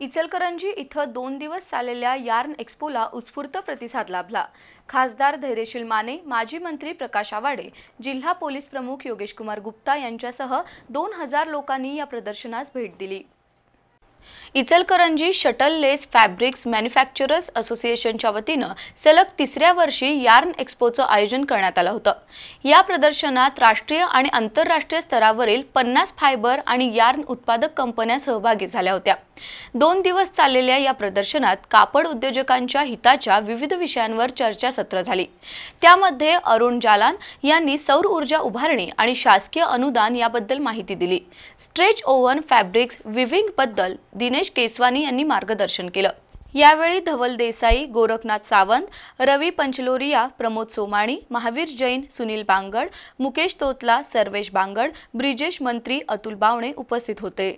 इचलकरंजी इथं 2 दिवस चाललेल्या यार्न एक्स्पोला उत्स्फूर्त प्रतिसाद लाभला। खासदार धैर्यशील माने, माजी मंत्री प्रकाश आवाडे, जिल्हा पोलीस प्रमुख योगेश कुमार गुप्ता यांच्यासह 2000 लोकांनी या प्रदर्शनास भेट दिली। इचलकरंजी शटललेस फॅब्रिक्स मॅन्युफॅक्चरर्स असोसिएशनच्या वतीनं सलग तिसऱ्या वर्षी यार्न एक्स्पोचं आयोजन करण्यात आलं होतं। या प्रदर्शनात राष्ट्रीय आणि आंतरराष्ट्रीय स्तरावरील 50 फायबर आणि यार्न उत्पादक कंपन्या सहभागी झाल्या होत्या। 2 दिवस चाललेल्या या प्रदर्शनात कापड उद्योजकांच्या हिताच्या विविध विषयांवर चर्चासत्र झाली। त्यामध्ये अरुण जालान यांनी सौर ऊर्जा उभारणी आणि शासकीय अनुदान याबद्दल माहिती दिली। स्ट्रेच ओव्हन फॅब्रिक्स विविंग बद्दल दिनेश केसवानी यांनी मार्गदर्शन केलं। यावेळी धवल देसाई, गोरखनाथ सावंत, रवी पंचलोरिया, प्रमोद सोमाणी, महावीर जैन, सुनील बांगड, मुकेश तोतला, सर्वेश बांगड, ब्रिजेश मंत्री, अतुल बावणे उपस्थित होते।